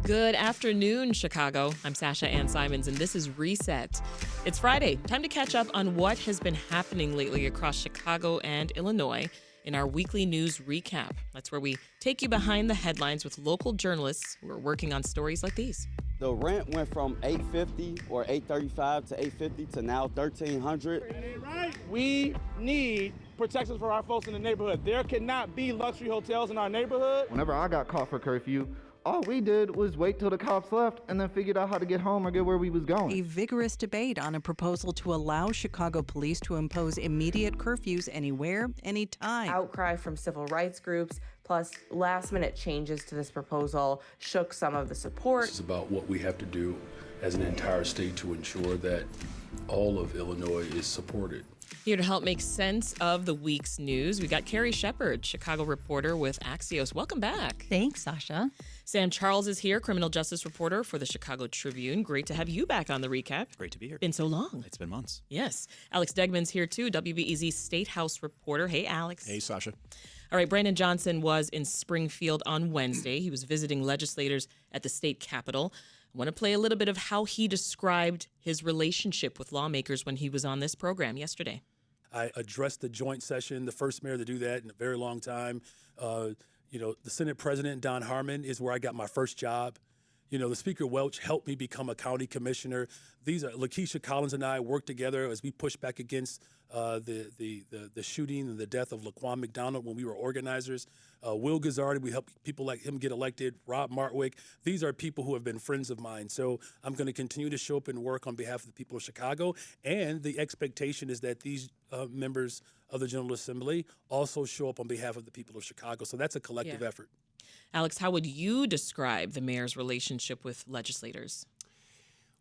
Good afternoon, Chicago. I'm Sasha-Ann Simons, and this is Reset. It's Friday. Time to catch up on what has been happening lately across Chicago and Illinois in our weekly news recap. That's where we take you behind the headlines with local journalists who are working on stories like these. The rent went from $850 or $835 to $850 to now $1,300. We need protections for our folks in the neighborhood. There cannot be luxury hotels in our neighborhood. Whenever I got caught for curfew, all we did was wait till the cops left and then figured out how to get home or get where we was going. A vigorous debate on a proposal to allow Chicago police to impose immediate curfews anywhere, anytime. Outcry from civil rights groups, plus last-minute changes to this proposal shook some of the support. This is about what we have to do as an entire state to ensure that all of Illinois is supported. Here to help make sense of the week's news, we got Carrie Shepard, Chicago reporter with Axios. Welcome back. Thanks, Sasha. Sam Charles is here, criminal justice reporter for the Chicago Tribune. Great to have you back on the recap. Great to be here. Been so long. It's been months. Yes. Alex Degman's here too, WBEZ Statehouse reporter. Hey, Alex. Hey, Sasha. All right, Brandon Johnson was in Springfield on Wednesday. He was visiting legislators at the state capitol. I want to play a little bit of how he described his relationship with lawmakers when he was on this program yesterday. I addressed the joint session, the first mayor to do that in a very long time. The Senate President, Don Harmon, is where I got my first job. The Speaker Welch helped me become a county commissioner. Lakeisha Collins and I worked together as we pushed back against the shooting and the death of Laquan McDonald when we were organizers. Will Guzzardi, we helped people like him get elected. Rob Martwick. These are people who have been friends of mine. So I'm going to continue to show up and work on behalf of the people of Chicago. And the expectation is that these members of the General Assembly also show up on behalf of the people of Chicago. So that's a collective effort. Alex, how would you describe the mayor's relationship with legislators?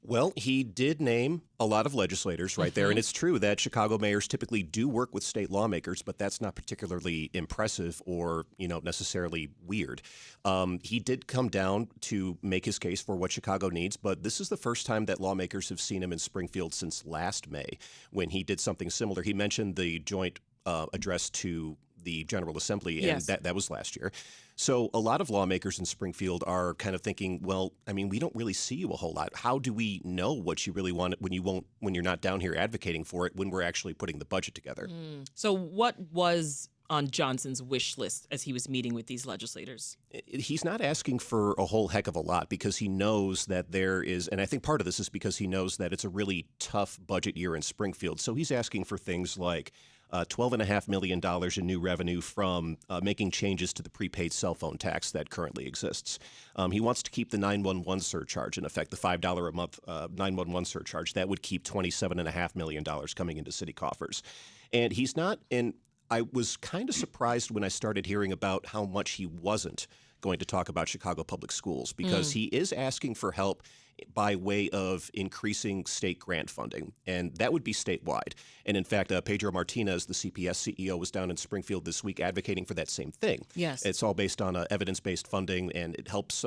Well, he did name a lot of legislators right there, and it's true that Chicago mayors typically do work with state lawmakers, but that's not particularly impressive or, necessarily weird. He did come down to make his case for what Chicago needs, but this is the first time that lawmakers have seen him in Springfield since last May when he did something similar. He mentioned the joint address to the General Assembly, and yes, that was last year. So a lot of lawmakers in Springfield are kind of thinking, well, I mean, we don't really see you a whole lot. How do we know what you really want when you're not down here advocating for it when we're actually putting the budget together? So what was on Johnson's wish list as he was meeting with these legislators? He's not asking for a whole heck of a lot because he knows that there is, and I think part of this is because he knows that it's a really tough budget year in Springfield. So he's asking for things like $12.5 million in new revenue from making changes to the prepaid cell phone tax that currently exists. He wants to keep the 911 surcharge in effect, the $5 a month 911 surcharge. That would keep $27.5 million coming into city coffers. And he's not in. I was kind of surprised when I started hearing about how much he wasn't going to talk about Chicago Public Schools because he is asking for help by way of increasing state grant funding, and that would be statewide. And in fact, Pedro Martinez, the CPS CEO, was down in Springfield this week advocating for that same thing. Yes. It's all based on evidence-based funding, and it helps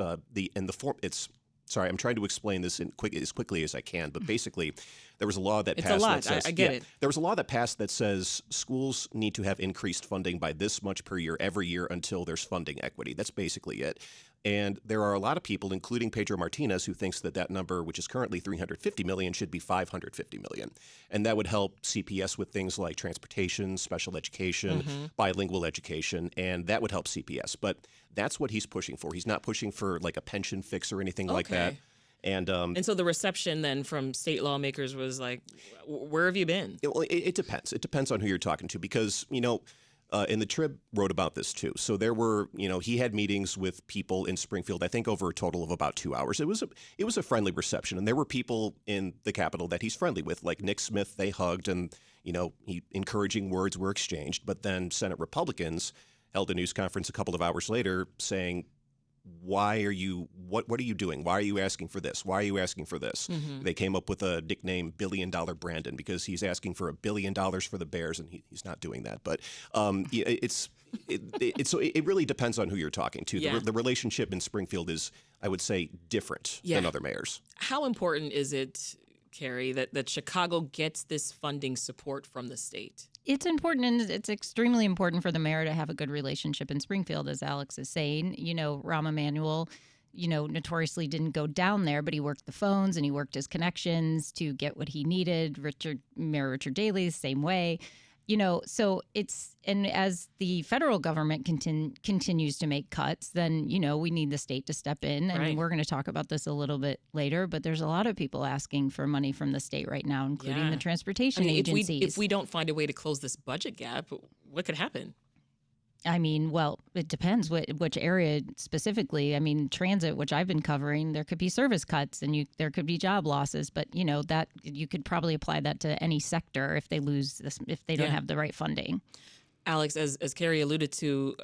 Sorry, I'm trying to explain this as quickly as I can, but basically there was a law that passed that says... I get it. There was a law that passed that says schools need to have increased funding by this much per year every year until there's funding equity. That's basically it. And there are a lot of people, including Pedro Martinez, who thinks that number, which is currently $350 million, should be $550 million. And that would help CPS with things like transportation, special education, bilingual education, and that would help CPS. But that's what he's pushing for. He's not pushing for like a pension fix or anything like that. And so the reception then from state lawmakers was like, where have you been? It depends. It depends on who you're talking to because, and the Trib wrote about this too. So there were, he had meetings with people in Springfield, I think over a total of about 2 hours. It was a friendly reception. And there were people in the Capitol that he's friendly with, like Nick Smith, they hugged and, encouraging words were exchanged. But then Senate Republicans held a news conference a couple of hours later saying, what are you doing? Why are you asking for this? Why are you asking for this? They came up with a nickname, $1 Billion Brandon, because he's asking for $1 billion for the Bears, and he's not doing that. But it really depends on who you're talking to. Yeah. The relationship in Springfield is, I would say, different than other mayors. How important is it, Carrie, that Chicago gets this funding support from the state? It's important, and it's extremely important for the mayor to have a good relationship in Springfield, as Alex is saying. Rahm Emanuel notoriously didn't go down there, but he worked the phones and he worked his connections to get what he needed. Mayor Richard Daley, the same way. So and as the federal government continues to make cuts, then, we need the state to step in. And Right. we're going to talk about this a little bit later, but there's a lot of people asking for money from the state right now, including the transportation agencies. If we don't find a way to close this budget gap, what could happen? I mean, well, it depends which area specifically. I mean, transit, which I've been covering, there could be service cuts and there could be job losses, but that you could probably apply that to any sector if they lose this, if they don't have the right funding. Alex, as Carrie alluded to,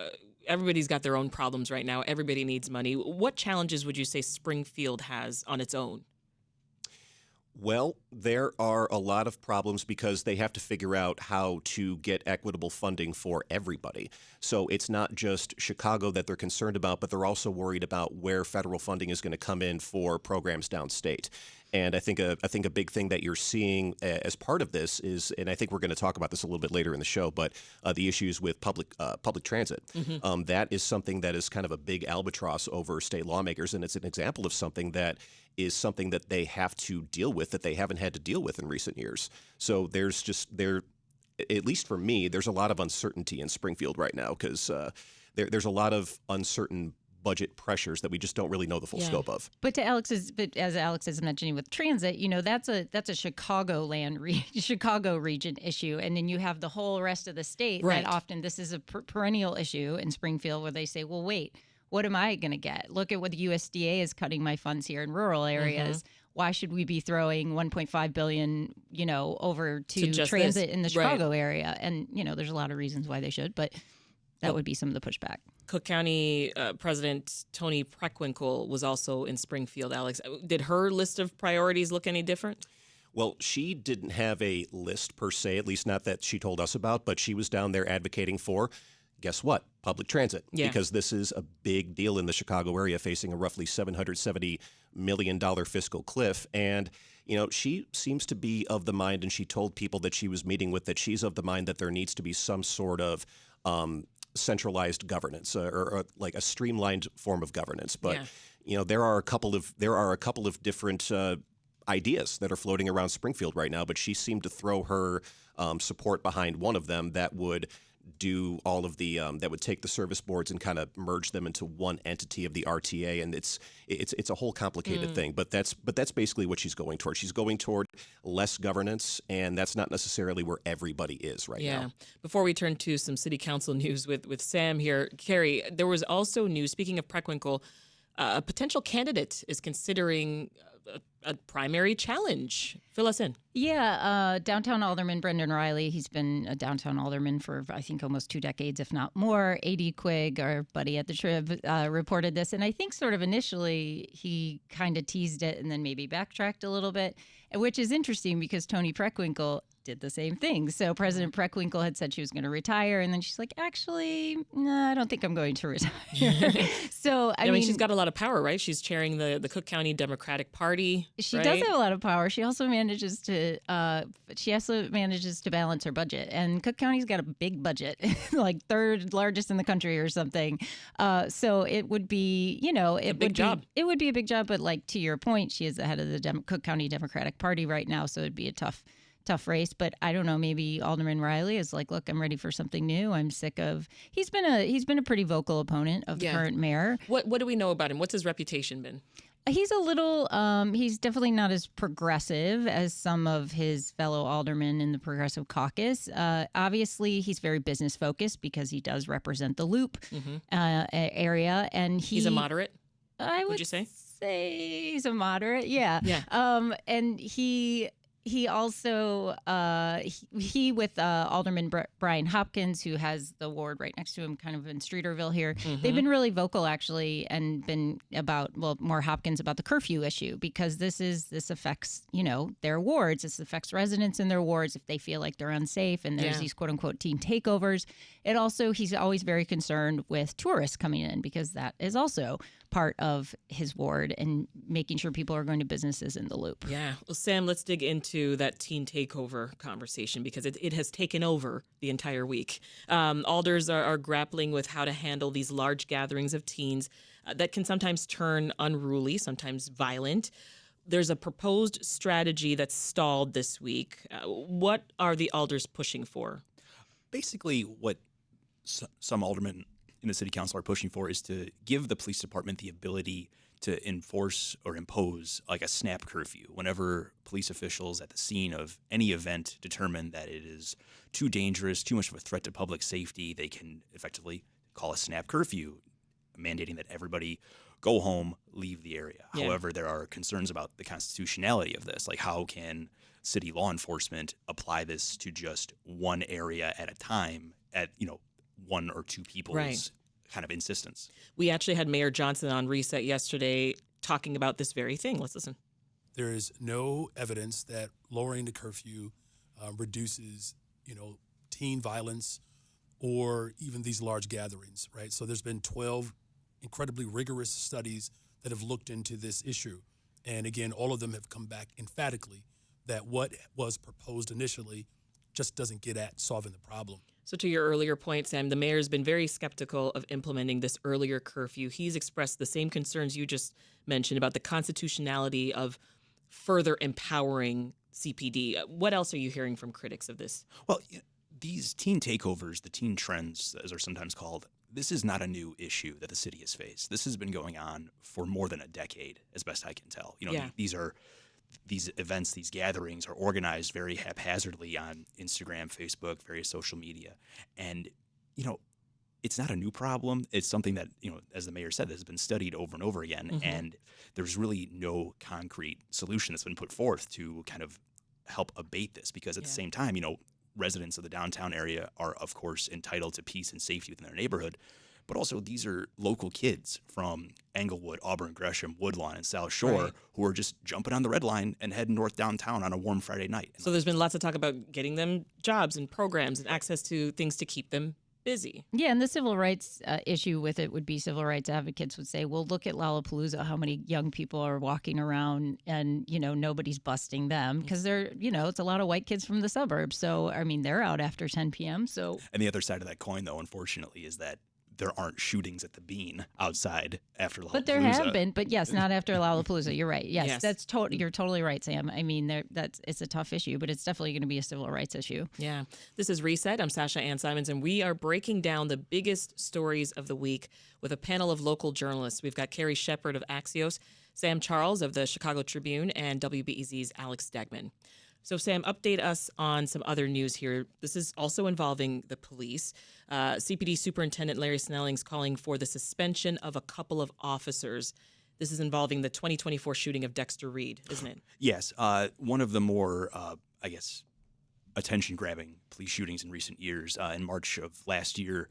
everybody's got their own problems right now. Everybody needs money. What challenges would you say Springfield has on its own? Well, there are a lot of problems because they have to figure out how to get equitable funding for everybody. So it's not just Chicago that they're concerned about, but they're also worried about where federal funding is going to come in for programs downstate. And I think a big thing that you're seeing as part of this is, and I think we're going to talk about this a little bit later in the show, but the issues with public transit. Mm-hmm. That is something that is kind of a big albatross over state lawmakers, and it's an example of something that they have to deal with that they haven't had to deal with in recent years. So at least for me, there's a lot of uncertainty in Springfield right now because there's a lot of uncertain budget pressures that we just don't really know the full scope of. But as Alex is mentioning with transit, that's a Chicago region issue, and then you have the whole rest of the state. Right. That often this is a perennial issue in Springfield where they say, well, wait, what am I going to get? Look at what the USDA is cutting my funds here in rural areas. Mm-hmm. Why should we be throwing $1.5 billion, over to transit in the Chicago area? And there's a lot of reasons why they should, but that would be some of the pushback. Cook County President Toni Preckwinkle was also in Springfield. Alex, did her list of priorities look any different? Well, she didn't have a list per se, at least not that she told us about, but she was down there advocating for, guess what? Public transit. Yeah. Because this is a big deal in the Chicago area, facing a roughly $770 million fiscal cliff. And, she seems to be of the mind, and she told people that she was meeting with that she's of the mind that there needs to be some sort of centralized governance or like a streamlined form of governance. But, there are a couple of different ideas that are floating around Springfield right now, but she seemed to throw her support behind one of them that would do all of the that would take the service boards and kind of merge them into one entity of the RTA, and it's a whole complicated thing. But that's basically what she's going toward. She's going toward less governance, and that's not necessarily where everybody is right now. Before we turn to some city council news with Sam here, Carrie, there was also news. Speaking of Preckwinkle, a potential candidate is considering a primary challenge. Fill us in. Yeah, downtown alderman Brendan Riley. He's been a downtown alderman for, I think, almost 2 decades, if not more. A.D. Quigg, our buddy at the Trib, reported this. And I think sort of initially he kind of teased it and then maybe backtracked a little bit, which is interesting because Toni Preckwinkle did the same thing. So President Preckwinkle had said she was going to retire, and then she's like, actually, no, I don't think I'm going to retire. So, I mean, she's got a lot of power, right? She's chairing the Cook County Democratic Party. She right? does have a lot of power. She also manages to balance her budget. And Cook County's got a big budget, like 3rd largest in the country or something. So it would be, it would be a big job. But like to your point, she is the head of the Cook County Democratic Party right now. So it'd be a tough race, but I don't know, maybe Alderman Riley is like, look, I'm ready for something new. I'm sick of, he's been a pretty vocal opponent of the current mayor. What do we know about him? What's his reputation been? He's a little, he's definitely not as progressive as some of his fellow aldermen in the Progressive Caucus. Obviously, he's very business focused because he does represent the Loop area. And he's a moderate, would you say? He's a moderate, yeah. And he also, he with Alderman Brian Hopkins, who has the ward right next to him, kind of in Streeterville here, they've been really vocal, actually, and been more Hopkins about the curfew issue, because this affects, their wards. This affects residents in their wards if they feel like they're unsafe, and there's these quote-unquote teen takeovers. He's always very concerned with tourists coming in, because that is also part of his ward, and making sure people are going to businesses in the Loop. Yeah. Well, Sam, let's dig into to that teen takeover conversation because it has taken over the entire week. Alders are grappling with how to handle these large gatherings of teens that can sometimes turn unruly, sometimes violent. There's a proposed strategy that's stalled this week. What are the alders pushing for? Basically, what some aldermen in the city council are pushing for is to give the police department the ability to enforce or impose like a snap curfew whenever police officials at the scene of any event determine that it is too dangerous, too much of a threat to public safety. They can effectively call a snap curfew, mandating that everybody go home, leave the area. Yeah. However, there are concerns about the constitutionality of this. Like, how can city law enforcement apply this to just one area at a time at, one or two people's kind of insistence? We actually had Mayor Johnson on Reset yesterday talking about this very thing. Let's listen. There is no evidence that lowering the curfew reduces, teen violence or even these large gatherings, right? So there's been 12 incredibly rigorous studies that have looked into this issue. And again, all of them have come back emphatically that what was proposed initially just doesn't get at solving the problem. So to your earlier point, Sam, the mayor's been very skeptical of implementing this earlier curfew. He's expressed the same concerns you just mentioned about the constitutionality of further empowering CPD. What else are you hearing from critics of this? Well, these teen takeovers, the teen trends, as are sometimes called, this is not a new issue that the city has faced. This has been going on for more than a decade, as best I can tell. These events, these gatherings are organized very haphazardly on Instagram, Facebook, various social media. And, it's not a new problem. It's something that, as the mayor said, has been studied over and over again. Mm-hmm. And there's really no concrete solution that's been put forth to kind of help abate this, because at the same time, residents of the downtown area are, of course, entitled to peace and safety within their neighborhood. But also, these are local kids from Englewood, Auburn, Gresham, Woodlawn, and South Shore who are just jumping on the red line and heading north downtown on a warm Friday night. So there's been lots of talk about getting them jobs and programs and access to things to keep them busy. Yeah, and the civil rights issue with it would be civil rights advocates would say, well, look at Lollapalooza, how many young people are walking around and, nobody's busting them because they're, it's a lot of white kids from the suburbs. So, they're out after 10 p.m. So, and the other side of that coin, though, unfortunately, is that there aren't shootings at the Bean outside after Lollapalooza. But there have been, but yes, not after Lollapalooza. You're right. Yes. That's you're totally right, Sam. It's a tough issue, but it's definitely going to be a civil rights issue. Yeah. This is Reset. I'm Sasha-Ann Simons, and we are breaking down the biggest stories of the week with a panel of local journalists. We've got Carrie Shepard of Axios, Sam Charles of the Chicago Tribune, and WBEZ's Alex Degman. So, Sam, update us on some other news here. This is also involving the police. CPD Superintendent Larry Snelling's calling for the suspension of a couple of officers. This is involving the 2024 shooting of Dexter Reed, isn't it? Yes. One of the more, attention-grabbing police shootings in recent years. In March of last year,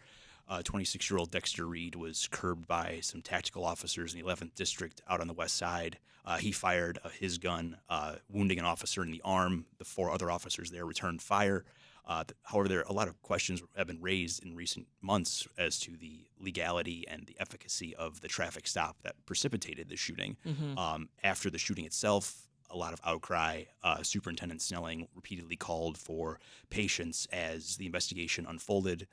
26-year-old Dexter Reed was curbed by some tactical officers in the 11th District out on the west side. He fired his gun, wounding an officer in the arm. The 4 other officers there returned fire. However, a lot of questions have been raised in recent months as to the legality and the efficacy of the traffic stop that precipitated the shooting. Mm-hmm. After the shooting itself, a lot of outcry. Superintendent Snelling repeatedly called for patience as the investigation unfolded.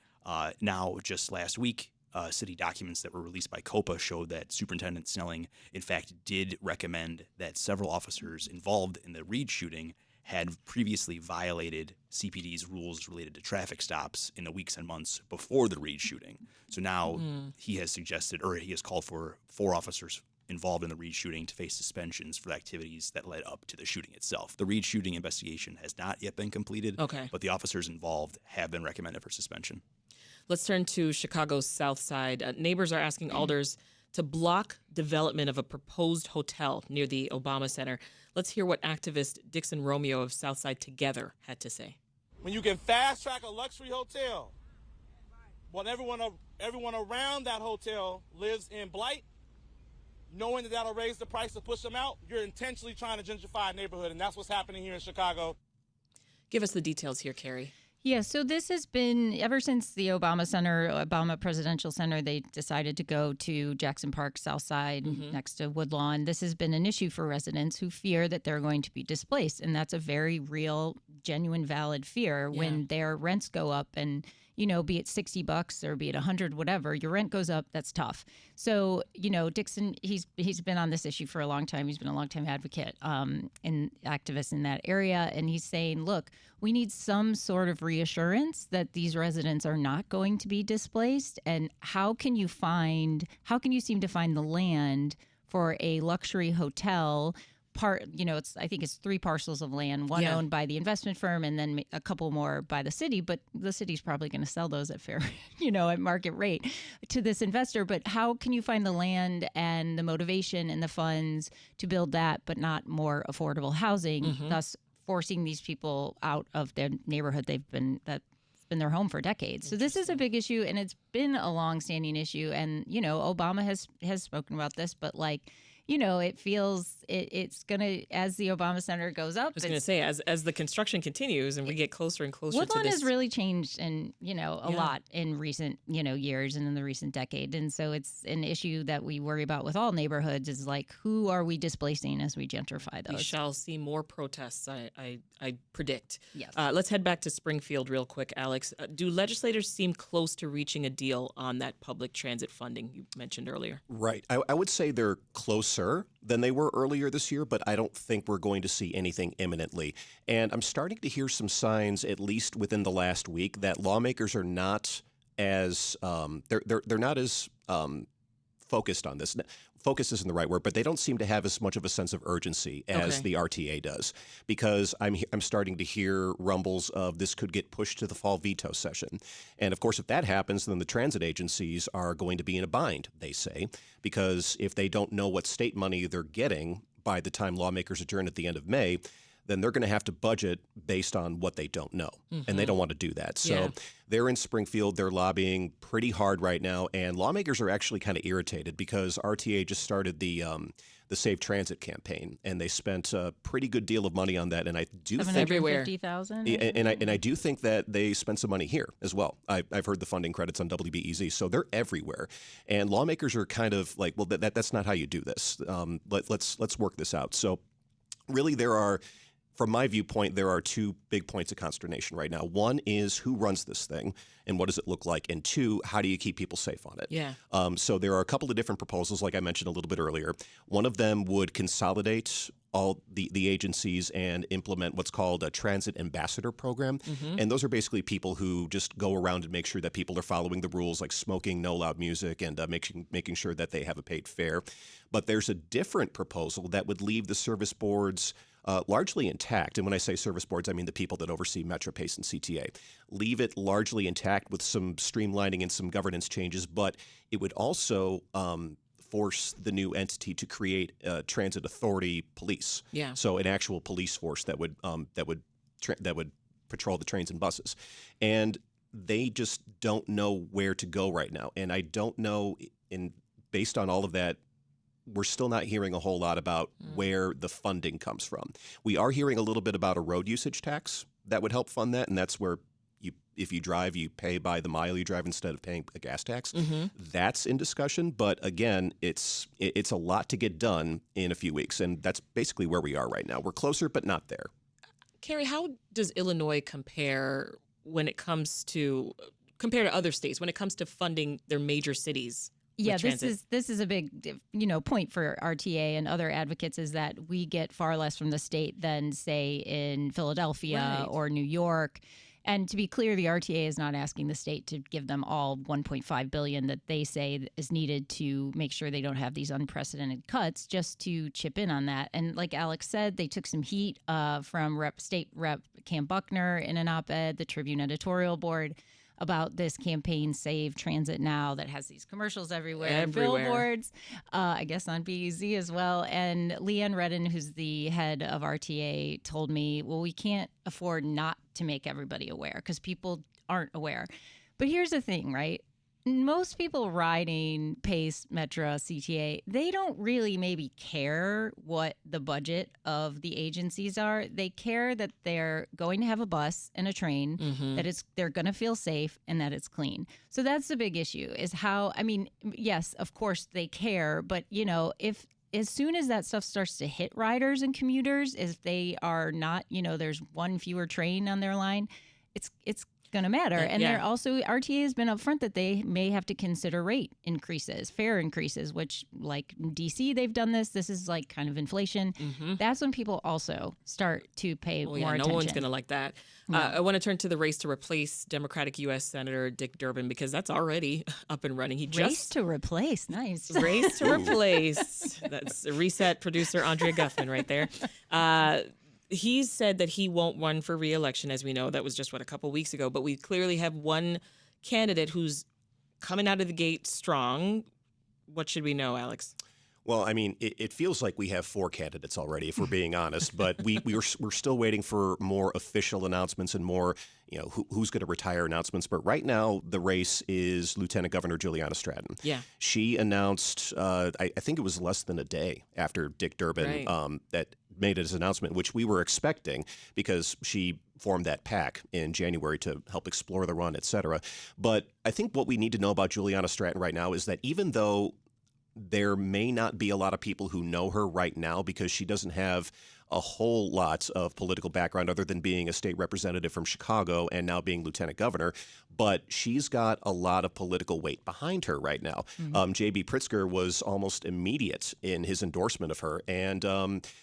Now, just last week, city documents that were released by COPA showed that Superintendent Snelling, in fact, did recommend that several officers involved in the Reed shooting had previously violated CPD's rules related to traffic stops in the weeks and months before the Reed shooting. So now he has suggested, or he has called for 4 officers involved in the Reed shooting to face suspensions for the activities that led up to the shooting itself. The Reed shooting investigation has not yet been completed, but the officers involved have been recommended for suspension. Let's turn to Chicago's South Side. Neighbors are asking alders to block development of a proposed hotel near the Obama Center. Let's hear what activist Dixon Romeo of Southside Together had to say. When you can fast track a luxury hotel, but everyone around that hotel lives in blight, knowing that that'll raise the price to push them out, you're intentionally trying to gentrify a neighborhood, and that's what's happening here in Chicago. Give us the details here, Carrie. Yeah, so this has been ever since the Obama Presidential Center, they decided to go to Jackson Park, South Side, next to Woodlawn. This has been an issue for residents who fear that they're going to be displaced. And that's a very real, genuine, valid fear when their rents go up and, be it $60 or be it $100, whatever, your rent goes up, that's tough. So, Dixon, he's been on this issue for a long time. He's been a long-time advocate and activist in that area. And he's saying, look, we need some sort of reassurance that these residents are not going to be displaced. And how can you seem to find the land for a luxury hotel I think it's 3 parcels of land, one owned by the investment firm and then a couple more by the city, but the city's probably going to sell those at fair, at market rate to this investor. But how can you find the land and the motivation and the funds to build that, but not more affordable housing, thus forcing these people out of their neighborhood that's been their home for decades. So this is a big issue, and it's been a long-standing issue. And, Obama has spoken about this, but it feels it's going to, as the Obama Center goes up. I was going to say, as the construction continues and we get closer and closer to this. Woodlawn has really changed a lot in recent, years and in the recent decade. And so it's an issue that we worry about with all neighborhoods is who are we displacing as we gentrify those? We shall see more protests, I predict. Yes. Let's head back to Springfield real quick, Alex. Do legislators seem close to reaching a deal on that public transit funding you mentioned earlier? Right. I would say they're closer than they were earlier this year, but I don't think we're going to see anything imminently. And I'm starting to hear some signs, at least within the last week, that lawmakers are not as they're not as focused on this. Focus isn't the right word, but they don't seem to have as much of a sense of urgency as the RTA does, because I'm starting to hear rumbles of this could get pushed to the fall veto session. And of course, if that happens, then the transit agencies are going to be in a bind, they say, because if they don't know what state money they're getting by the time lawmakers adjourn at the end of May, then they're going to have to budget based on what they don't know. And they don't want to do that. So they're in Springfield. They're lobbying pretty hard right now. And lawmakers are actually kind of irritated because RTA just started the Safe Transit campaign, and they spent a pretty good deal of money on that. And I do think everywhere. $750,000. And I do think that they spent some money here as well. I've heard the funding credits on WBEZ, so they're everywhere. And lawmakers are kind of like, well, that's not how you do this. Let's work this out. So really, from my viewpoint, there are 2 big points of consternation right now. One is who runs this thing and what does it look like? And 2, how do you keep people safe on it? Yeah. So there are a couple of different proposals, like I mentioned a little bit earlier. One of them would consolidate all the agencies and implement what's called a transit ambassador program. And those are basically people who just go around and make sure that people are following the rules, like smoking, no loud music, and making sure that they have a paid fare. But there's a different proposal that would leave the service boards largely intact. And when I say service boards, I mean the people that oversee Metro, Pace, and CTA. Leave it largely intact with some streamlining and some governance changes, but it would also force the new entity to create a transit authority police. Yeah. So an actual police force that would patrol the trains and buses. And they just don't know where to go right now. And I don't know, based on all of that, we're still not hearing a whole lot about where the funding comes from. We are hearing a little bit about a road usage tax that would help fund that, and that's where if you drive, you pay by the mile you drive instead of paying a gas tax. That's in discussion, but again, it's a lot to get done in a few weeks, and that's basically where we are right now. We're closer, but not there. Carrie, how does Illinois compare to other states when it comes to funding their major cities? Yeah, this is a big, point for RTA and other advocates is that we get far less from the state than, say, in Philadelphia or New York. And to be clear, the RTA is not asking the state to give them all $1.5 billion that they say is needed to make sure they don't have these unprecedented cuts, just to chip in on that. And like Alex said, they took some heat from State Rep Cam Buckner in an op-ed, the Tribune editorial board, about this campaign Save Transit Now that has these commercials everywhere. Billboards, I guess on BEZ as well. And Leanne Redden, who's the head of RTA, told me, well, we can't afford not to make everybody aware because people aren't aware. But here's the thing, right? most people riding Pace, Metra, CTA, they don't really maybe care what the budget of the agencies are. They care that they're going to have a bus and a train, that they're going to feel safe, and that it's clean. So that's the big issue is how, I mean, yes, of course they care, but, you know, if as soon as that stuff starts to hit riders and commuters, if they are not, you know, there's one fewer train on their line, it's going to matter. And they're also, RTA has been upfront that they may have to consider rate increases, fare increases, which like DC, they've done this. This is like kind of inflation. That's when people also start to pay more attention. No one's going to like that. I want to turn to the race to replace Democratic U.S. Senator Dick Durbin because that's already up and running. Race to replace. Nice. Race to replace. That's a Reset producer Andrea Guffman right there. He's said that he won't run for re-election, as we know. That was just, a couple weeks ago. But we clearly have one candidate who's coming out of the gate strong. What should we know, Alex? Well, I mean, it feels like we have 4 candidates already, if we're being honest. But we're still waiting for more official announcements and more, you know, who's going to retire announcements. But right now, the race is Lieutenant Governor Juliana Stratton. Yeah. She announced, I think it was less than a day after Dick Durbin, that made his announcement, which we were expecting because she formed that PAC in January to help explore the run, et cetera. But I think what we need to know about Juliana Stratton right now is that even though there may not be a lot of people who know her right now because she doesn't have a whole lot of political background other than being a state representative from Chicago and now being lieutenant governor, but she's got a lot of political weight behind her right now. J.B. Pritzker was almost immediate in his endorsement of her, and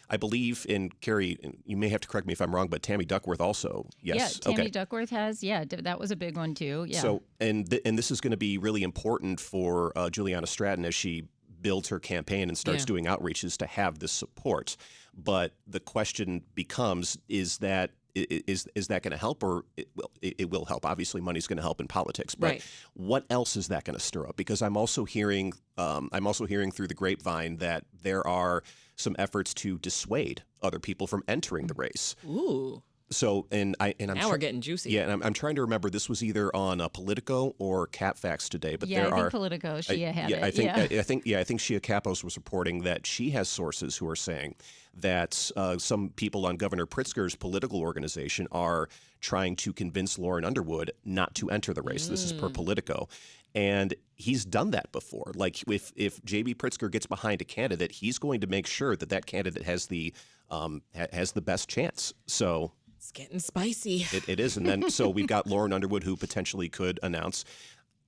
I believe in Carrie, you may have to correct me if I'm wrong, but Tammy Duckworth also, yes. Yeah, Tammy Duckworth has, that was a big one too, yeah. So, and this is going to be really important for Juliana Stratton as she builds her campaign and starts doing outreaches to have this support. But the question becomes, is that going to help, or it will help? Obviously, money's going to help in politics, but what else is that going to stir up? Because I'm also hearing through the grapevine that there are some efforts to dissuade other people from entering the race. Ooh. So, I'm now we're getting juicy. Yeah, and I'm trying to remember. This was either on Politico or CapFax today, but there I think are Politico. Shia had it. I think Shia Kapos was reporting that she has sources who are saying that some people on Governor Pritzker's political organization are trying to convince Lauren Underwood not to enter the race. This is per Politico. And he's done that before. Like if J.B. Pritzker gets behind a candidate, he's going to make sure that candidate has the best chance. So it's getting spicy. It is. And then so we've got Lauren Underwood, who potentially could announce.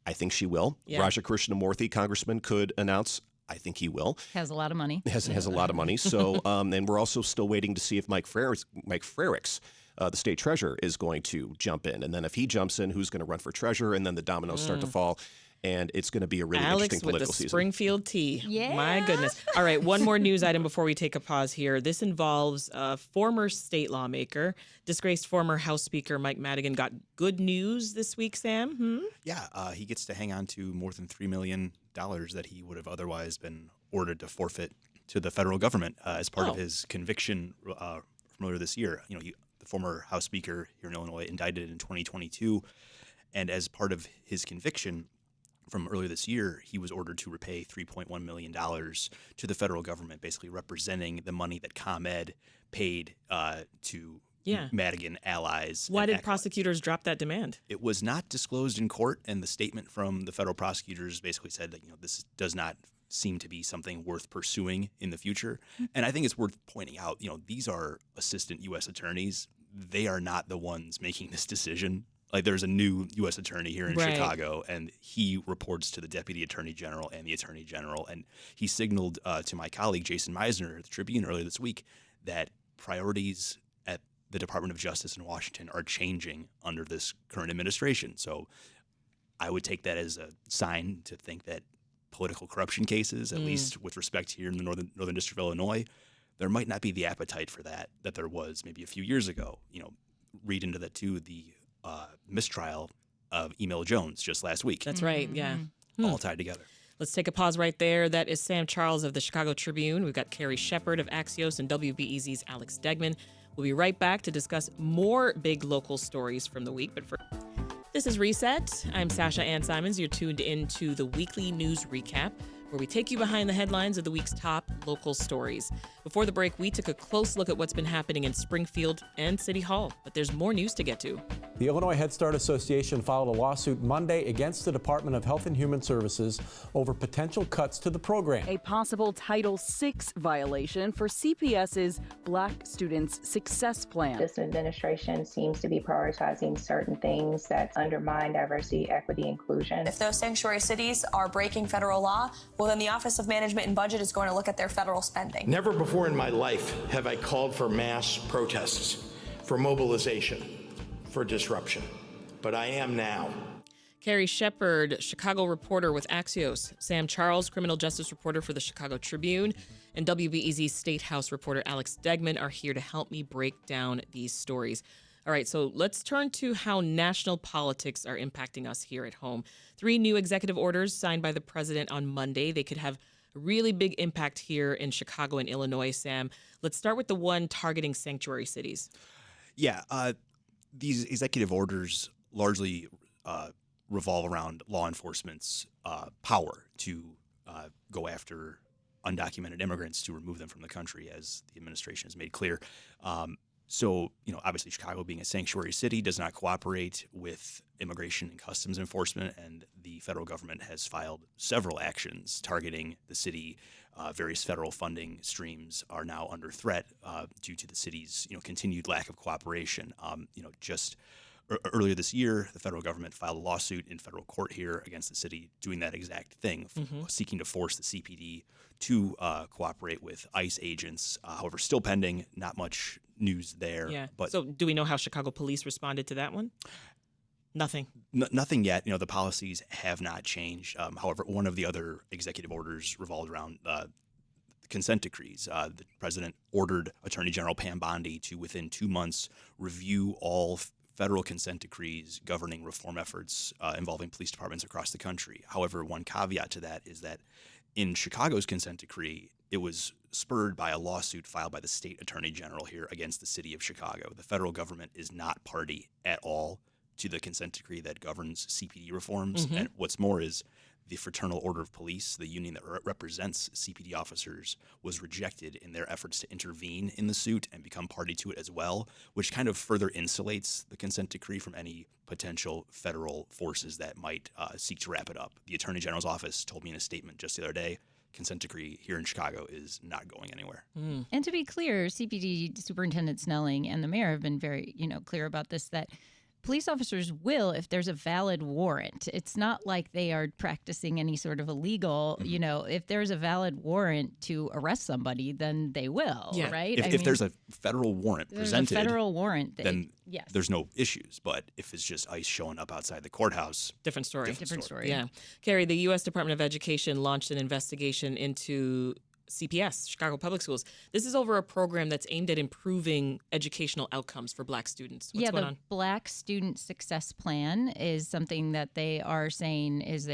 I think she will. Yeah. Raja Krishnamurthy, congressman, could announce. I think he will. Has a lot of money. Has a lot of money. So and we're also still waiting to see if Mike Frericks, the state treasurer, is going to jump in. And then if he jumps in, who's going to run for treasurer? And then the dominoes start to fall. And it's going to be a really interesting political season. Alex with the Springfield tea. Yeah. My goodness. All right, one more news item before we take a pause here. This involves a former state lawmaker. Disgraced former House Speaker Mike Madigan got good news this week, Sam. Yeah, he gets to hang on to more than $3 million that he would have otherwise been ordered to forfeit to the federal government as part of his conviction from earlier this year. You know, the former House Speaker here in Illinois indicted in 2022, and as part of his conviction from earlier this year, he was ordered to repay $3.1 million to the federal government, basically representing the money that ComEd paid to Madigan allies. Why did prosecutors drop that demand? It was not disclosed in court, and the statement from the federal prosecutors basically said that this does not seem to be something worth pursuing in the future. And I think it's worth pointing out, these are assistant U.S. attorneys. They are not the ones making this decision. Like, there's a new U.S. attorney here in Chicago, and he reports to the Deputy Attorney General and the Attorney General. And he signaled to my colleague, Jason Meisner, at the Tribune earlier this week, that priorities at the Department of Justice in Washington are changing under this current administration. So I would take that as a sign to think that political corruption cases, at least with respect here in the Northern District of Illinois, there might not be the appetite for that there was maybe a few years ago. Read into that, too, the mistrial of Emil Jones just last week. That's right, yeah. All tied together. Let's take a pause right there. That is Sam Charles of the Chicago Tribune. We've got Carrie Shepard of Axios and WBEZ's Alex Degman. We'll be right back to discuss more big local stories from the week. But This is Reset. I'm Sasha-Ann Simons. You're tuned into the weekly news recap, where we take you behind the headlines of the week's top local stories. Before the break, we took a close look at what's been happening in Springfield and City Hall, but there's more news to get to. The Illinois Head Start Association filed a lawsuit Monday against the Department of Health and Human Services over potential cuts to the program. A possible Title VI violation for CPS's Black Students Success Plan. This administration seems to be prioritizing certain things that undermine diversity, equity, inclusion. If those sanctuary cities are breaking federal law, well, then the Office of Management and Budget is going to look at their federal spending. Never before in my life have I called for mass protests, for mobilization, for disruption, but I am now. Carrie Shepard, Chicago reporter with Axios, Sam Charles, criminal justice reporter for the Chicago Tribune, and WBEZ Statehouse reporter Alex Degman are here to help me break down these stories. All right, so let's turn to how national politics are impacting us here at home. 3 new executive orders signed by the president on Monday. They could have a really big impact here in Chicago and Illinois, Sam. Let's start with the one targeting sanctuary cities. Yeah, these executive orders largely revolve around law enforcement's power to go after undocumented immigrants, to remove them from the country, as the administration has made clear. So, obviously Chicago, being a sanctuary city, does not cooperate with immigration and customs enforcement, and the federal government has filed several actions targeting the city. Various federal funding streams are now under threat due to the city's, continued lack of cooperation. Just earlier this year, the federal government filed a lawsuit in federal court here against the city, doing that exact thing, seeking to force the CPD to cooperate with ICE agents. However, still pending. Not much news there. Yeah. But so, do we know how Chicago police responded to that one? Nothing. Nothing yet. The policies have not changed. However, one of the other executive orders revolved around consent decrees. The president ordered Attorney General Pam Bondi to, within 2 months, review all federal consent decrees governing reform efforts involving police departments across the country. However, one caveat to that is that in Chicago's consent decree, it was spurred by a lawsuit filed by the state attorney general here against the city of Chicago. The federal government is not party at all to the consent decree that governs CPD reforms. And what's more is the Fraternal Order of Police, the union that represents CPD officers, was rejected in their efforts to intervene in the suit and become party to it as well, which kind of further insulates the consent decree from any potential federal forces that might seek to wrap it up. The Attorney General's office told me in a statement just the other day, consent decree here in Chicago is not going anywhere. And to be clear, CPD Superintendent Snelling and the mayor have been very, clear about this, that police officers will, if there's a valid warrant. It's not like they are practicing any sort of illegal, if there's a valid warrant to arrest somebody, then they will, right? If there's a federal warrant presented, then yes, there's no issues. But if it's just ICE showing up outside the courthouse, different story. Different story. Yeah. Carrie, the U.S. Department of Education launched an investigation into CPS, Chicago Public Schools. This is over a program that's aimed at improving educational outcomes for Black students. What's going on? The Black Student Success Plan is something that they are saying is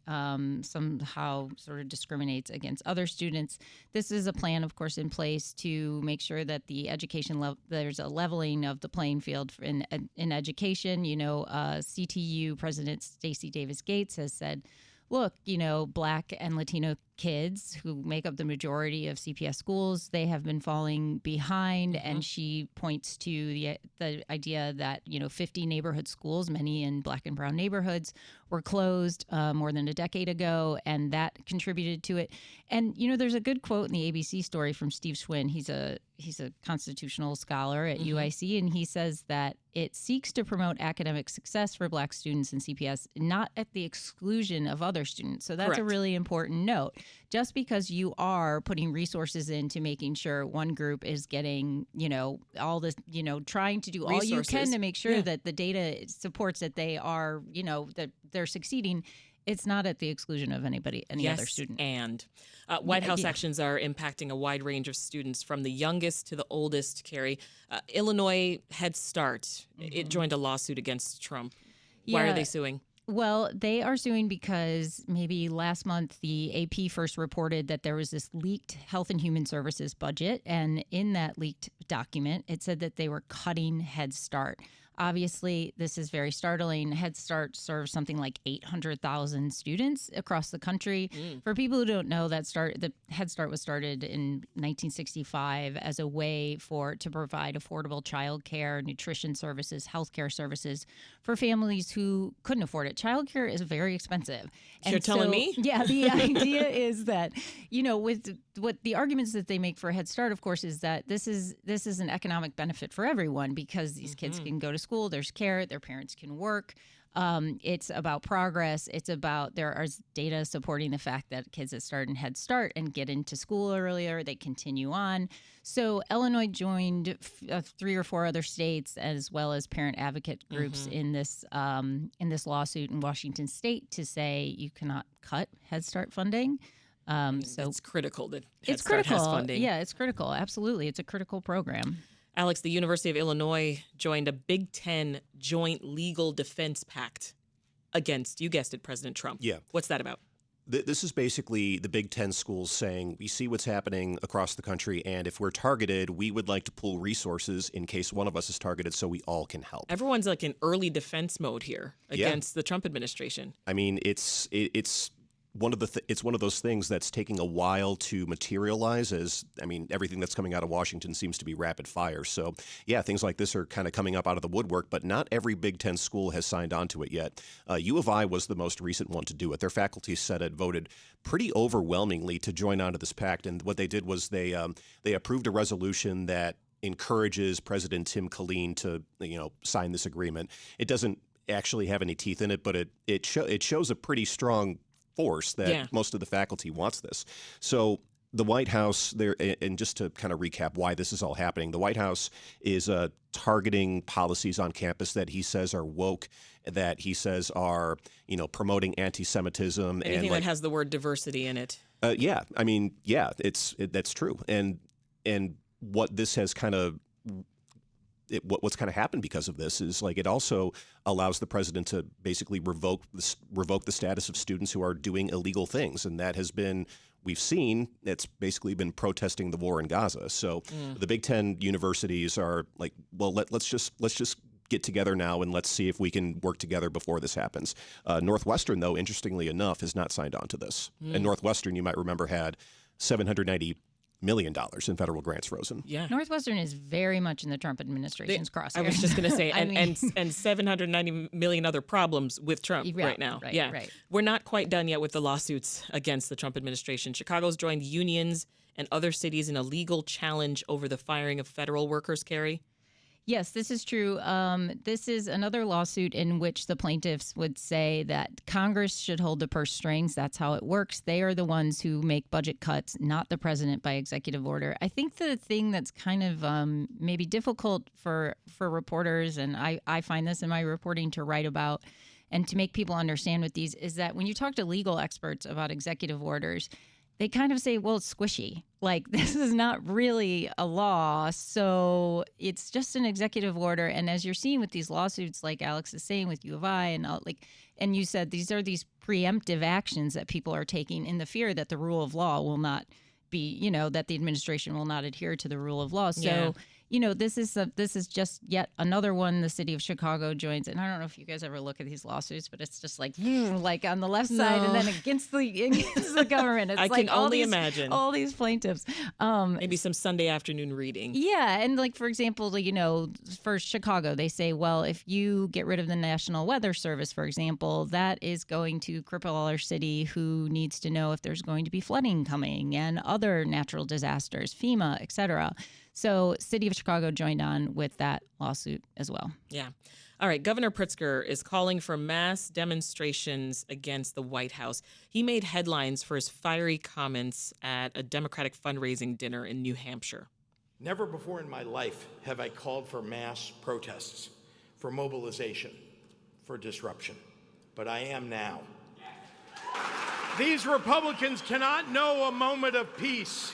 somehow sort of discriminates against other students. This is a plan, of course, in place to make sure that the education there's a leveling of the playing field in education. CTU President Stacey Davis Gates has said, look, Black and Latino kids who make up the majority of CPS schools, they have been falling behind. And she points to the idea that, 50 neighborhood schools, many in Black and brown neighborhoods, were closed more than a decade ago, and that contributed to it. And, there's a good quote in the ABC story from Steve Schwinn. He's a constitutional scholar at UIC, and he says that it seeks to promote academic success for Black students in CPS, not at the exclusion of other students. So that's Correct. A really important note. Just because you are putting resources into making sure one group is getting, all this, trying to do all you can to make sure that the data supports that they are, that they're succeeding, it's not at the exclusion of any other student. And White House actions are impacting a wide range of students, from the youngest to the oldest, Carrie. Illinois Head Start, it joined a lawsuit against Trump. Why are they suing? Well, they are suing because maybe last month the AP first reported that there was this leaked Health and Human Services budget. And in that leaked document, it said that they were cutting Head Start. Obviously, this is very startling. Head Start serves something like 800,000 students across the country. For people who don't know, the Head Start was started in 1965 as a way to provide affordable childcare, nutrition services, healthcare services for families who couldn't afford it. Childcare is very expensive. You're telling me? Yeah, the idea is that, with what the arguments that they make for Head Start, of course, is that this is an economic benefit for everyone because these kids can go to school, there's care, their parents can work. It's about progress. It's about, there are data supporting the fact that kids that start in Head Start and get into school earlier, they continue on. So Illinois joined 3 or 4 other states as well as parent advocate groups in this lawsuit in Washington State to say you cannot cut Head Start funding. So it's critical that Head it's Start critical. has funding. Yeah, it's critical. Absolutely. It's a critical program. Alex, the University of Illinois joined a Big Ten joint legal defense pact against, you guessed it, President Trump. Yeah. What's that about? This is basically the Big Ten schools saying, we see what's happening across the country, and if we're targeted, we would like to pool resources in case one of us is targeted so we all can help. Everyone's like in early defense mode here against the Trump administration. I mean, it's one of it's one of those things that's taking a while to materialize, as everything that's coming out of Washington seems to be rapid fire. So yeah, things like this are kind of coming up out of the woodwork, but not every Big Ten school has signed on to it yet. U of I was the most recent one to do it. Their faculty senate voted pretty overwhelmingly to join onto this pact, and what they did was they approved a resolution that encourages President Tim Kaine to sign this agreement. It doesn't actually have any teeth in it, but it shows a pretty strong force that most of the faculty wants this. So the White House there, and just to kind of recap why this is all happening, the White House is targeting policies on campus that he says are woke, that he says are promoting anti-Semitism. Anything that has the word diversity in it. That's true. And what this has kind of what's kind of happened because of this is it also allows the president to basically revoke the status of students who are doing illegal things, and that has been, we've seen, it's basically been protesting the war in Gaza. So the Big Ten universities are like, well, let's just get together now and let's see if we can work together before this happens. Northwestern, though, interestingly enough, has not signed on to this, and Northwestern, you might remember, had $790 million in federal grants frozen. Yeah, Northwestern is very much in the Trump administration's crosshairs. I was just going to say, and 790 million other problems with Trump right now. Right. We're not quite done yet with the lawsuits against the Trump administration. Chicago's joined unions and other cities in a legal challenge over the firing of federal workers, Carrie. Yes, this is true. This is another lawsuit in which the plaintiffs would say that Congress should hold the purse strings. That's how it works. They are the ones who make budget cuts, not the president by executive order. I think the thing that's kind of maybe difficult for reporters, and I find this in my reporting to write about and to make people understand with these, is that when you talk to legal experts about executive orders, they kind of say, well, it's squishy. Like, this is not really a law, so it's just an executive order. And as you're seeing with these lawsuits, like Alex is saying with U of I, and you said these are these preemptive actions that people are taking in the fear that the rule of law will not be, that the administration will not adhere to the rule of law. So, this is just yet another one the city of Chicago joins. And I don't know if you guys ever look at these lawsuits, but it's just like on the left side and then against the government. It's I like can only imagine all these plaintiffs. Maybe some Sunday afternoon reading. Yeah, and for example, for Chicago, they say, well, if you get rid of the National Weather Service, for example, that is going to cripple our city, who needs to know if there's going to be flooding coming and other natural disasters, FEMA, et cetera. So City of Chicago joined on with that lawsuit as well. Yeah. All right. Governor Pritzker is calling for mass demonstrations against the White House. He made headlines for his fiery comments at a Democratic fundraising dinner in New Hampshire. Never before in my life have I called for mass protests, for mobilization, for disruption. But I am now. These Republicans cannot know a moment of peace.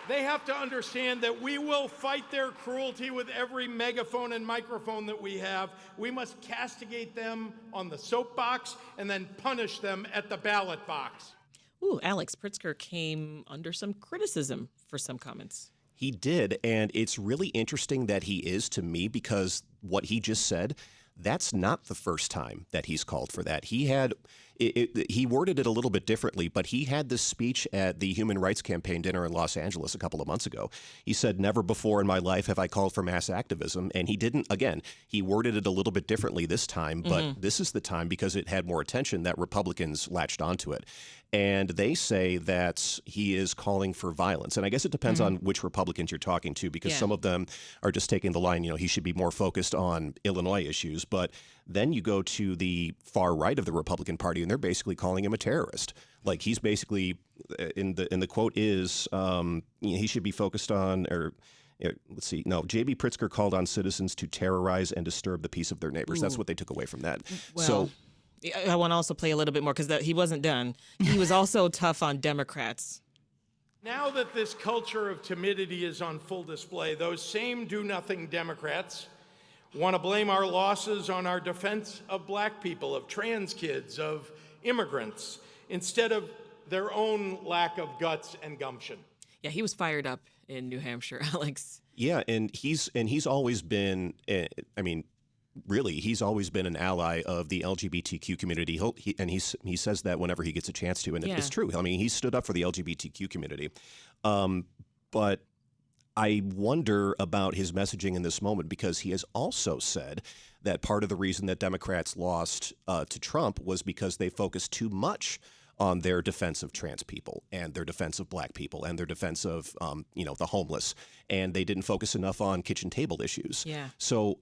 They have to understand that we will fight their cruelty with every megaphone and microphone that we have. We must castigate them on the soapbox and then punish them at the ballot box. Ooh, Alex, Pritzker came under some criticism for some comments. He did, and it's really interesting that he is to me because what he just said, that's not the first time that he's called for that. He worded it a little bit differently, but he had this speech at the Human Rights Campaign dinner in Los Angeles a couple of months ago. He said, "Never before in my life have I called for mass activism." And he didn't, again, he worded it a little bit differently this time, but this is the time because it had more attention that Republicans latched onto it. And they say that he is calling for violence. And I guess it depends on which Republicans you're talking to, because some of them are just taking the line, he should be more focused on Illinois issues. But then you go to the far right of the Republican Party, and they're basically calling him a terrorist. Like he's basically, in the quote is, he should be focused on, or let's see, no, J.B. Pritzker called on citizens to terrorize and disturb the peace of their neighbors. That's what they took away from that. Well, I want to also play a little bit more because he wasn't done. He was also tough on Democrats. Now that this culture of timidity is on full display, those same do-nothing Democrats want to blame our losses on our defense of black people, of trans kids, of immigrants, instead of their own lack of guts and gumption. Yeah, he was fired up in New Hampshire, Alex. Yeah, and he's always been, really, he's always been an ally of the LGBTQ community. He says that whenever he gets a chance to, and it's true. I mean, he stood up for the LGBTQ community. But I wonder about his messaging in this moment, because he has also said that part of the reason that Democrats lost to Trump was because they focused too much on their defense of trans people and their defense of black people and their defense of the homeless, and they didn't focus enough on kitchen table issues. Yeah. So,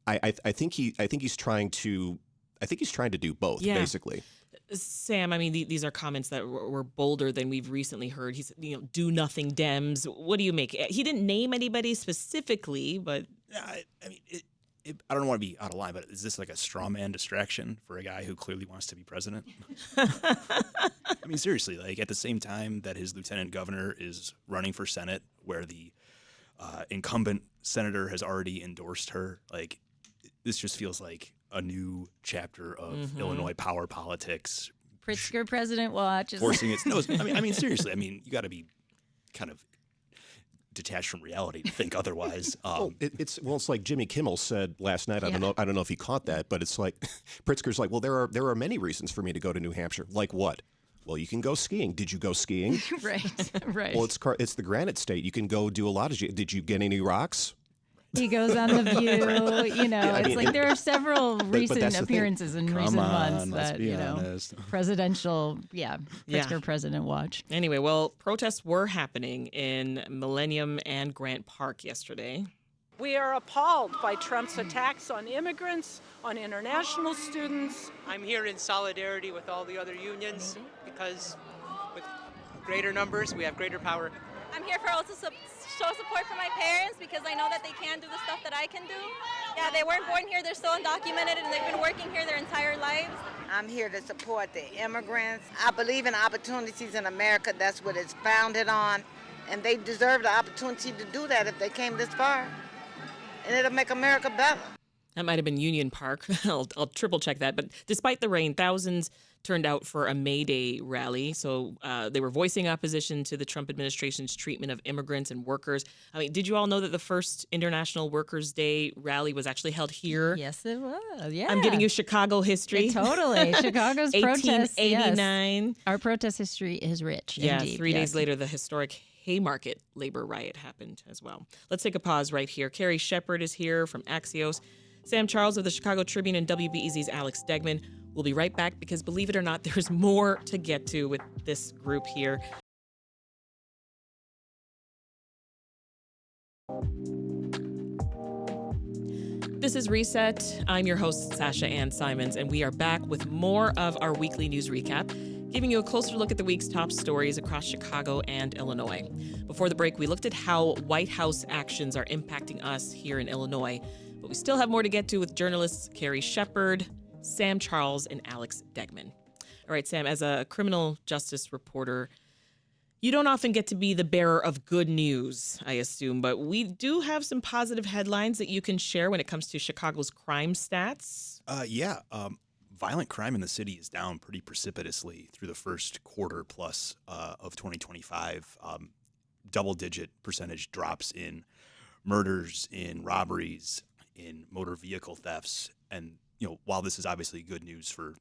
I think he's trying to do both, basically. Sam, I mean, these are comments that were bolder than we've recently heard. He's, do nothing Dems. What do you make? He didn't name anybody specifically, but I don't want to be out of line, but is this like a straw man distraction for a guy who clearly wants to be president? I mean, seriously, like at the same time that his lieutenant governor is running for Senate, where the incumbent senator has already endorsed her, like this just feels like a new chapter of Illinois power politics. Pritzker president watch. Forcing its nose. I mean, seriously. I mean, you got to be kind of detached from reality to think otherwise. It's like Jimmy Kimmel said last night. I don't know if he caught that, but it's like Pritzker's like, well, there are many reasons for me to go to New Hampshire. Like what? Well, you can go skiing. Did you go skiing? Right. Well, it's the Granite State. You can go do a lot of. Did you get any rocks? He goes on The View. There are several recent appearances in recent months that, presidential, Pritzker president watch. Anyway, well, protests were happening in Millennium and Grant Park yesterday. We are appalled by Trump's attacks on immigrants, on international students. I'm here in solidarity with all the other unions because with greater numbers, we have greater power. I'm here for also show support for my parents because I know that they can't do the stuff that I can do. Yeah, they weren't born here, they're still undocumented, and they've been working here their entire lives. I'm here to support the immigrants. I believe in opportunities in America. That's what it's founded on. And they deserve the opportunity to do that if they came this far. And it'll make America better. That might have been Union Park. I'll triple check that. But despite the rain, thousands turned out for a May Day rally. So they were voicing opposition to the Trump administration's treatment of immigrants and workers. I mean, did you all know that the first International Workers' Day rally was actually held here? Yes, it was. Yeah. I'm giving you Chicago history. Totally. Chicago's protests. 1889. Yes. Our protest history is rich. Yeah, indeed. 3 days later, the historic Haymarket labor riot happened as well. Let's take a pause right here. Carrie Shepard is here from Axios. Sam Charles of the Chicago Tribune and WBEZ's Alex Degman. We'll be right back because, believe it or not, there's more to get to with this group here. This is Reset. I'm your host, Sasha-Ann Simons, and we are back with more of our weekly news recap, giving you a closer look at the week's top stories across Chicago and Illinois. Before the break, we looked at how White House actions are impacting us here in Illinois, but we still have more to get to with journalists Carrie Shepard, Sam Charles, and Alex Degman. All right, Sam, as a criminal justice reporter, you don't often get to be the bearer of good news, I assume, but we do have some positive headlines that you can share when it comes to Chicago's crime stats. Violent crime in the city is down pretty precipitously through the first quarter plus of 2025. double-digit percentage drops in murders, in robberies, in motor vehicle thefts. And, while this is obviously good news for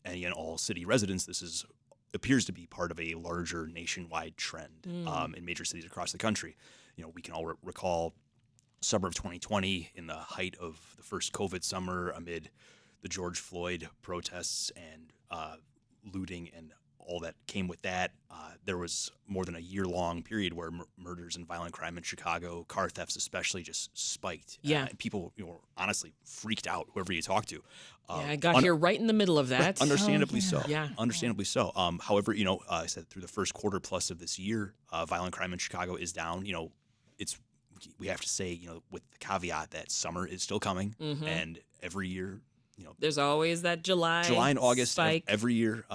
any and all city residents, this appears to be part of a larger nationwide trend in major cities across the country. We can all recall summer of 2020, in the height of the first COVID summer, amid the George Floyd protests and looting and all that came with that. There was more than a year-long period where murders and violent crime in Chicago, car thefts especially, just spiked. Yeah. And people were honestly freaked out, whoever you talk to. I got here right in the middle of that. Right, understandably so. Yeah. Understandably so. However, I said through the first quarter plus of this year, violent crime in Chicago is down. We have to say, with the caveat that summer is still coming, and every year, there's always that July and August spike. Every year.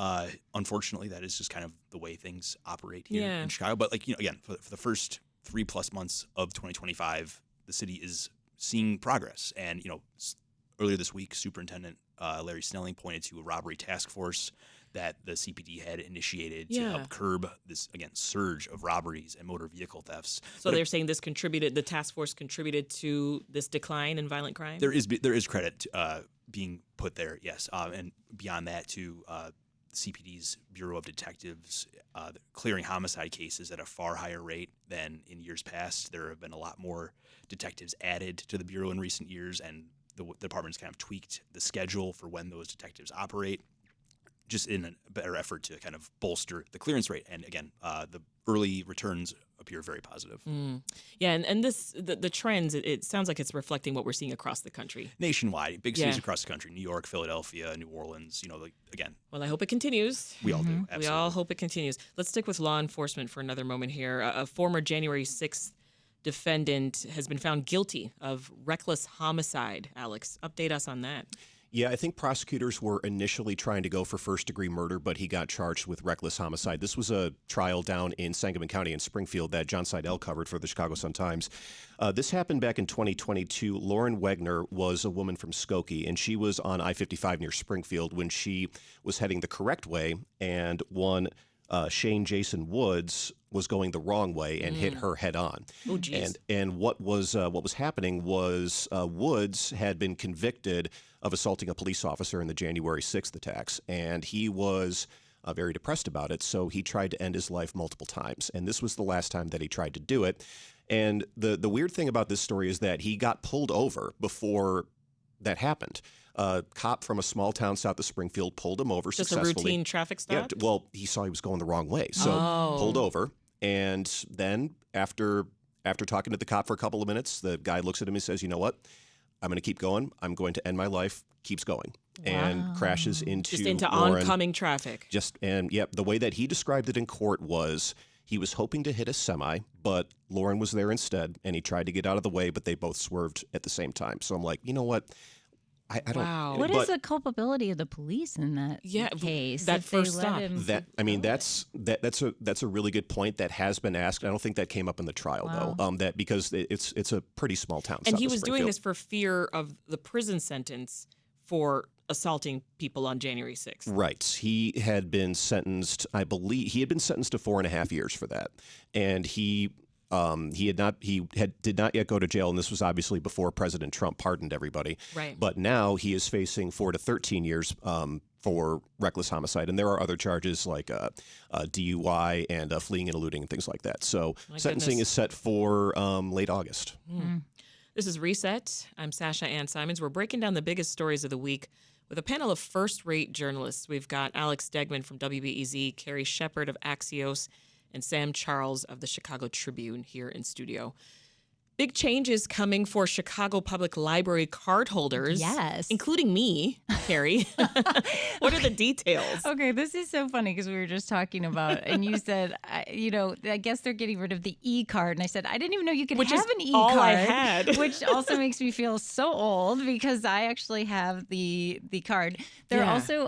Unfortunately, that is just kind of the way things operate here in Chicago. But again, for the first 3+ months of 2025, the city is seeing progress. And earlier this week, Superintendent Larry Snelling pointed to a robbery task force that the CPD had initiated to help curb this, again, surge of robberies and motor vehicle thefts. So they're saying the task force contributed to this decline in violent crime? There is credit being put there, yes. And beyond that, to CPD's Bureau of Detectives clearing homicide cases at a far higher rate than in years past. There have been a lot more detectives added to the Bureau in recent years, and the department's kind of tweaked the schedule for when those detectives operate, just in a better effort to kind of bolster the clearance rate. And again, the early returns appear very positive. Yeah, and the trends, it sounds like it's reflecting what we're seeing across the country. Nationwide, big cities across the country, New York, Philadelphia, New Orleans, again. Well, I hope it continues. We all do, absolutely. We all hope it continues. Let's stick with law enforcement for another moment here. A former January 6th defendant has been found guilty of reckless homicide. Alex, update us on that. Yeah, I think prosecutors were initially trying to go for first-degree murder, but he got charged with reckless homicide. This was a trial down in Sangamon County in Springfield that John Seidel covered for the Chicago Sun-Times. This happened back in 2022. Lauren Wegner was a woman from Skokie, and she was on I-55 near Springfield when she was heading the correct way, and one Shane Jason Woods was going the wrong way and hit her head on. Oh, geez. And what was happening was Woods had been convicted of assaulting a police officer in the January 6th attacks, and he was very depressed about it, so he tried to end his life multiple times, and this was the last time that he tried to do it. And the weird thing about this story is that he got pulled over before that happened. A cop from a small town south of Springfield pulled him over successfully. Just a routine traffic stop? Yeah, well, he saw he was going the wrong way, so pulled over. And then after talking to the cop for a couple of minutes, the guy looks at him and says, "You know what? I'm going to keep going. I'm going to end my life." Keeps going and crashes into Lauren. Oncoming traffic. The way that he described it in court was he was hoping to hit a semi, but Lauren was there instead, and he tried to get out of the way, but they both swerved at the same time. So I'm like, you know what? I don't. Wow. What is the culpability of the police in that case? That first stop. That's a really good point that has been asked. I don't think that came up in the trial though. That because it's a pretty small town. And he was doing this for fear of the prison sentence for assaulting people on January 6th. Right. He had been sentenced. I believe he had been sentenced to 4.5 years for that, and he did not yet go to jail, and this was obviously before President Trump pardoned everybody. Right. But now he is facing 4 to 13 years for reckless homicide, and there are other charges like DUI and fleeing and eluding and things like that. So sentencing is set for late August. This is Reset. I'm Sasha-Ann Simons. We're breaking down the biggest stories of the week with a panel of first-rate journalists. We've got Alex Degman from WBEZ, Carrie Shepard of Axios, and Sam Charles of the Chicago Tribune here in studio. Big changes coming for Chicago Public Library cardholders. Yes. Including me, Carrie. What are the details? Okay, this is so funny because we were just talking about, and you said, I guess they're getting rid of the e-card. And I said, I didn't even know you could have an e-card. All I had. Which also makes me feel so old because I actually have the card. There are also,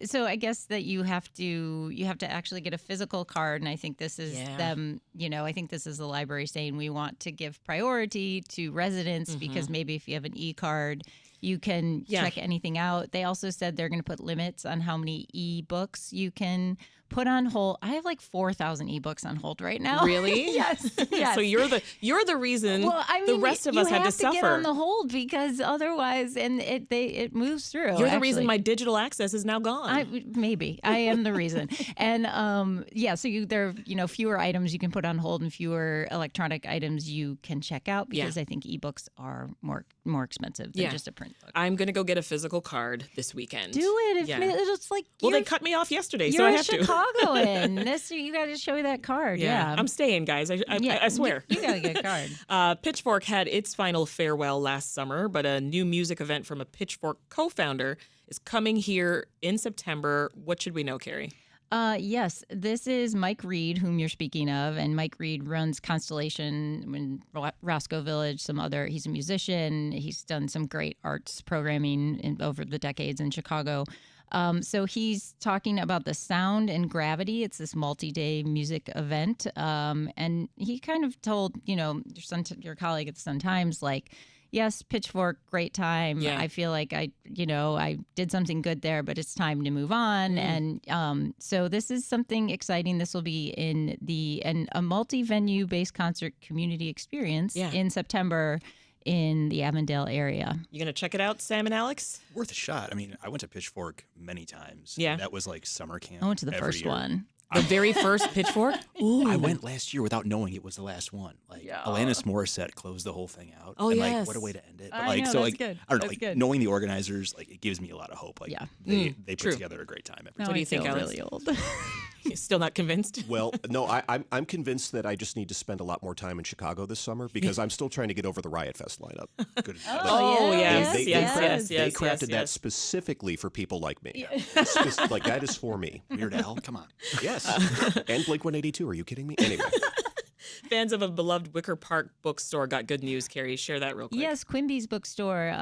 so I guess that you have to actually get a physical card. And I think this is them, I think this is the library saying we want to give priority to residents because maybe if you have an e-card, you can check anything out. They also said they're going to put limits on how many e-books you can put on hold. I have like 4,000 ebooks on hold right now. Really? Yes. Yes. So you're the reason the rest of us had to suffer. You have to get on the hold because otherwise, and it moves through. You're the reason my digital access is now gone. Maybe I am the reason. And so there are fewer items you can put on hold and fewer electronic items you can check out because I think ebooks are more expensive than just a print book. I'm gonna go get a physical card this weekend. Do it. It's like they cut me off yesterday, so I I have to. Chicagoan. You got to show you that card. Yeah. I'm staying, guys. I swear. You got to get a card. Pitchfork had its final farewell last summer, but a new music event from a Pitchfork co-founder is coming here in September. What should we know, Carrie? Yes, this is Mike Reed, whom you're speaking of, and Mike Reed runs Constellation in Roscoe Village. He's a musician. He's done some great arts programming over the decades in Chicago. So he's talking about the Sound and Gravity. It's this multi-day music event, and he kind of told your colleague at the Sun-Times yes, Pitchfork, great time. Yeah. I feel like I did something good there, but it's time to move on. And so this is something exciting. This will be in a multi-venue based concert community experience in September in the Avondale area. You gonna check it out, Sam and Alex? Worth a shot. I mean, I went to Pitchfork many times. Yeah. That was like summer camp. I went to the first one. The very first Pitchfork? Ooh. I went last year without knowing it was the last one. Alanis Morissette closed the whole thing out. Oh, and yes. What a way to end it. But I know, so that's good. I don't know, That's good. knowing the organizers, it gives me a lot of hope. They put true. together a great time. Now What do you I think, feel Alex? really old. You're still not convinced? Well, no, I'm convinced that I just need to spend a lot more time in Chicago this summer because I'm still trying to get over the Riot Fest lineup. Good. They crafted that specifically for people like me. That is for me. Weird Al, come on. Yes. And Blink-182, are you kidding me? Anyway. Fans of a beloved Wicker Park bookstore got good news, Carrie. Share that real quick. Yes, Quimby's bookstore,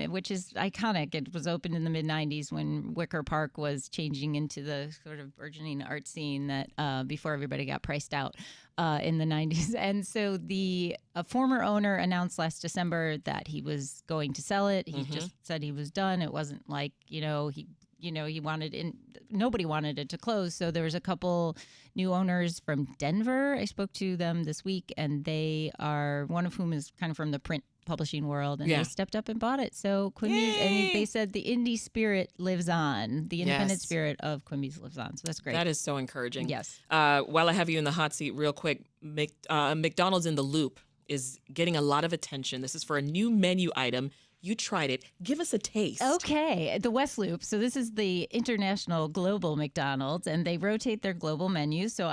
which is iconic. It was opened in the mid-'90s when Wicker Park was changing into the sort of burgeoning art scene that before everybody got priced out in the 90s. And so a former owner announced last December that he was going to sell it. He just said he was done. It wasn't like, he wanted nobody wanted it to close. So there was a couple new owners from Denver. I spoke to them this week, and they are, one of whom is kind of from the print publishing world, and they stepped up and bought it. So Quimby's, and they said the indie spirit lives on. The independent spirit of Quimby's lives on. So that's great. That is so encouraging. Yes. While I have you in the hot seat, real quick, McDonald's in the Loop is getting a lot of attention. This is for a new menu item. You tried it. Give us a taste. Okay. The West Loop. So this is the international global McDonald's, and they rotate their global menus. So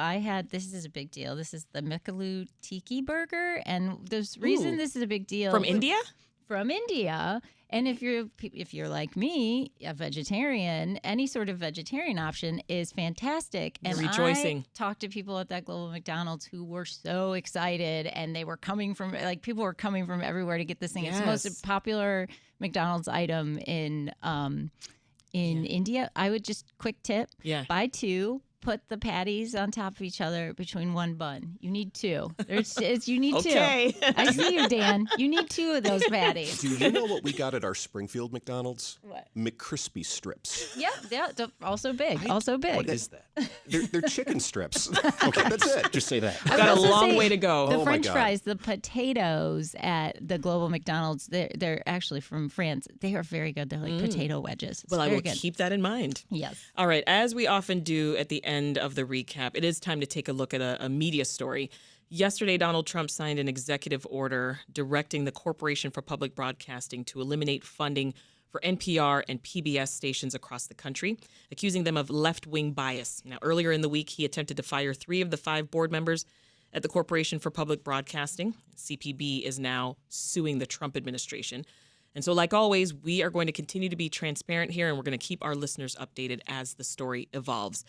this is a big deal. This is the Mikalu Tiki Burger. And the reason this is a big deal. From India? From India. And if you're like me, a vegetarian, any sort of vegetarian option is fantastic. And rejoicing. I talked to people at that global McDonald's who were so excited, and they were coming from people were coming from everywhere to get this thing. It's the most popular McDonald's item in India. I would just quick tip: buy two. Put the patties on top of each other between one bun. You need two. You need two. I see you, Dan. You need two of those patties. Do you know what we got at our Springfield McDonald's? What? McCrispy strips. Yeah, also big. Also big. What is that? They're chicken strips. Okay, that's it. Just say that. Got a long way to go. The French fries, the potatoes at the global McDonald's, they're actually from France. They are very good. They're like potato wedges. It's I will good. keep that in mind. Yes. All right. As we often do at the end of the recap, it is time to take a look at a media story. Yesterday, Donald Trump signed an executive order directing the Corporation for Public Broadcasting to eliminate funding for NPR and PBS stations across the country, accusing them of left-wing bias. Now, earlier in the week, he attempted to fire 3 of the 5 board members at the Corporation for Public Broadcasting. CPB is now suing the Trump administration. And so, like always, we are going to continue to be transparent here, and we're going to keep our listeners updated as the story evolves.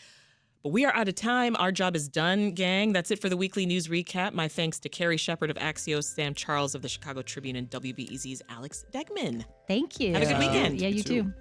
But we are out of time. Our job is done, gang. That's it for the weekly news recap. My thanks to Carrie Shepard of Axios, Sam Charles of the Chicago Tribune, and WBEZ's Alex Degman. Thank you. Have a good weekend. Yeah, you too.